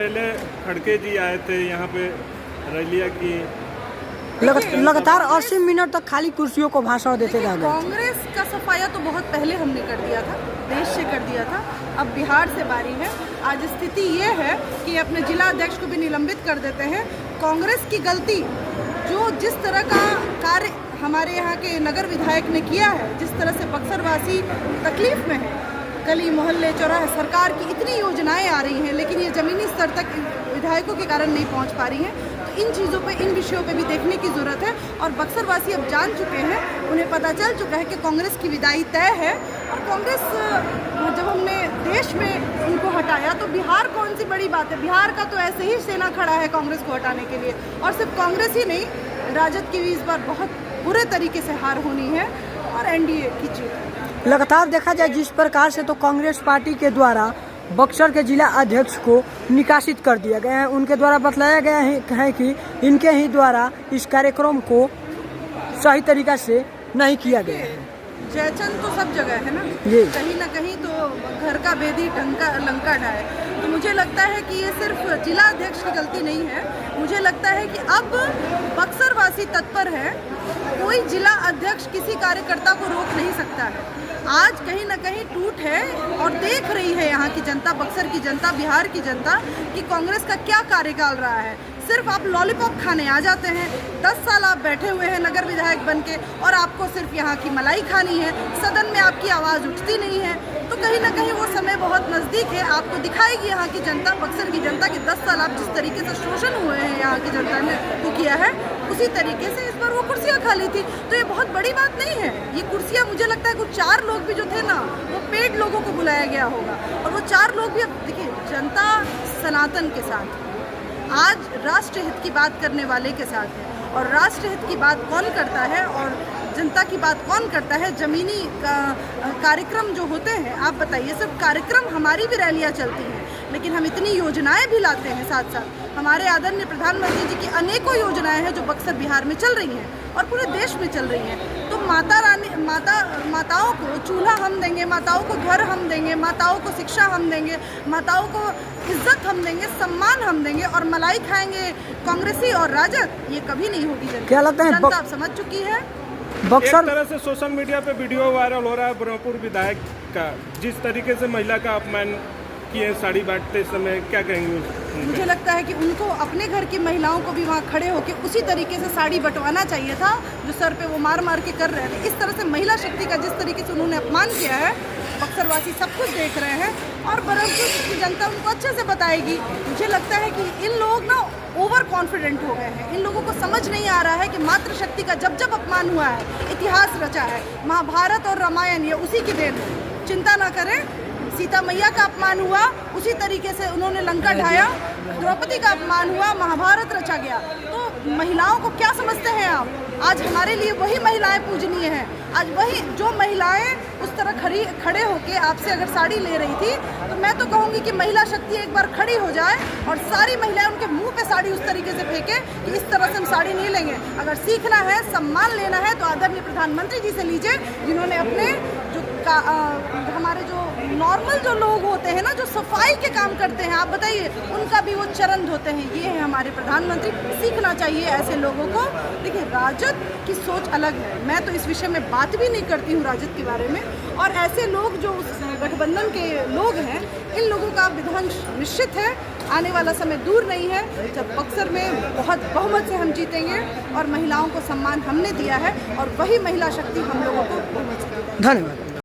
पहले खड़के जी आए थे यहाँ पे रैलियाँ की लगातार 80 मिनट तक खाली कुर्सियों को भाषण देते रह गए। कांग्रेस का सफाया तो बहुत पहले हमने कर दिया था, देश से कर दिया था। अब बिहार से बारी है। आज स्थिति ये है कि अपने जिला अध्यक्ष को भी निलंबित कर देते हैं। कांग्रेस की गलती जो जिस तरह का कार्य हमारे यहाँ के नगर विधायक ने किया है, जिस तरह से बक्सरवासी तकलीफ में है, गली मोहल्ले चौराहे, सरकार की इतनी योजनाएं आ रही हैं लेकिन ये ज़मीनी स्तर तक विधायकों के कारण नहीं पहुंच पा रही हैं। तो इन चीज़ों पे, इन विषयों पे भी देखने की ज़रूरत है। और बक्सरवासी अब जान चुके हैं, उन्हें पता चल चुका है कि कांग्रेस की विदाई तय है। और कांग्रेस जब हमने देश में उनको हटाया तो बिहार कौन सी बड़ी बात है। बिहार का तो ऐसे ही सेना खड़ा है कांग्रेस को हटाने के लिए। और सिर्फ कांग्रेस ही नहीं, राजद की भी इस बार बहुत बुरे तरीके से हार होनी है और एनडीए की जीत। लगातार देखा जाए जिस प्रकार से तो कांग्रेस पार्टी के द्वारा बक्सर के जिला अध्यक्ष को निकासित कर दिया गया है। उनके द्वारा बतलाया गया है कि इनके ही द्वारा इस कार्यक्रम को सही तरीका से नहीं किया गया है। जयचंद तो सब जगह है ना, कहीं ना कहीं तो घर का भेदी लंका ढाए। तो मुझे लगता है कि ये सिर्फ जिला अध्यक्ष की गलती नहीं है। मुझे लगता है कि अब बक्सरवासी तत्पर है। कोई जिला अध्यक्ष किसी कार्यकर्ता को रोक नहीं सकता है। आज कहीं ना कहीं टूट है और देख रही है यहाँ की जनता, बक्सर की जनता, बिहार की जनता कि कांग्रेस का क्या कार्यकाल रहा है। सिर्फ आप लॉलीपॉप खाने आ जाते हैं, 10 साल आप बैठे हुए हैं नगर विधायक बनके और आपको सिर्फ यहाँ की मलाई खानी है, सदन में आपकी आवाज़ उठती नहीं है। तो कहीं ना कहीं वो समय बहुत नज़दीक है। आपको दिखाएगी यहाँ की जनता, बक्सर की जनता, कि 10 साल आप जिस तरीके से शोषण हुए हैं यहाँ की जनता ने वो किया है, उसी तरीके से इस बार वो कुर्सियाँ खाली थी। तो ये बहुत बड़ी बात नहीं है। ये कुर्सियाँ, मुझे लगता है कुछ 4 लोग भी जो थे ना, वो पेड लोगों को बुलाया गया होगा। और वो 4 लोग भी, अब देखिए, जनता सनातन के साथ, आज राष्ट्र हित की बात करने वाले के साथ है। और राष्ट्र हित की बात कौन करता है और जनता की बात कौन करता है? जमीनी कार्यक्रम जो होते हैं, आप बताइए, सिर्फ कार्यक्रम, हमारी भी रैलियाँ चलती हैं लेकिन हम इतनी योजनाएं भी लाते हैं साथ साथ। हमारे आदरणीय प्रधानमंत्री जी की अनेकों योजनाएं हैं जो बक्सर बिहार में चल रही हैं और पूरे देश में चल रही हैं। तो माताओं को चूल्हा हम देंगे, माताओं को घर हम देंगे, माताओं को शिक्षा हम देंगे, माताओं को इज्जत हम देंगे, सम्मान हम देंगे। और मलाई खाएंगे कांग्रेसी और राजद, ये कभी नहीं होगी। क्या लगता है जनता अब समझ चुकी है। एक तरह से सोशल मीडिया पे वीडियो वायरल हो रहा है ब्रह्मपुर विधायक का, जिस तरीके से महिला का अपमान किए साड़ी बांटते समय, क्या कहेंगे? मुझे लगता है कि उनको अपने घर की महिलाओं को भी वहाँ खड़े होकर उसी तरीके से साड़ी बंटवाना चाहिए था जो सर पे वो मार मार के कर रहे थे। इस तरह से महिला शक्ति का जिस तरीके से उन्होंने अपमान किया है, बक्सरवासी सब कुछ देख रहे हैं और ब्रह्मपुर की जनता उनको अच्छे से बताएगी। मुझे लगता है कि इन लोग ना ओवर कॉन्फिडेंट हो गए हैं। इन लोगों को समझ नहीं आ रहा है कि मातृशक्ति का जब जब अपमान हुआ है, इतिहास रचा है, महाभारत और रामायण ये उसी की देन है। चिंता ना करें, सीता मैया का अपमान हुआ, उसी तरीके से उन्होंने लंका ढाया, द्रौपदी का अपमान हुआ, महाभारत रचा गया। तो महिलाओं को क्या समझते हैं आप? आज हमारे लिए वही महिलाएं पूजनीय हैं। आज वही जो महिलाएं उस तरह खड़े होके आपसे अगर साड़ी ले रही थी, तो मैं तो कहूँगी कि महिला शक्ति एक बार खड़ी हो जाए और सारी महिलाएं उनके मुंह पे साड़ी उस तरीके से फेंके कि इस तरह से हम साड़ी नहीं लेंगे। अगर सीखना है, सम्मान लेना है, तो आदरणीय प्रधानमंत्री जी से लीजिए, जिन्होंने अपने जो हमारे जो नॉर्मल जो लोग होते हैं ना, जो सफाई के काम करते हैं, आप बताइए, उनका भी वो चरण धोते हैं। ये है हमारे प्रधानमंत्री। सीखना चाहिए ऐसे लोगों को। देखिए, राजद की सोच अलग है। मैं तो इस विषय में बात भी नहीं करती हूँ राजद के बारे में। और ऐसे लोग जो उस गठबंधन के लोग हैं, इन लोगों का विध्वंस निश्चित है। आने वाला समय दूर नहीं है जब बक्सर में बहुत बहुमत से हम जीतेंगे और महिलाओं को सम्मान हमने दिया है और वही महिला शक्ति हम लोगों को बहुमत से। धन्यवाद।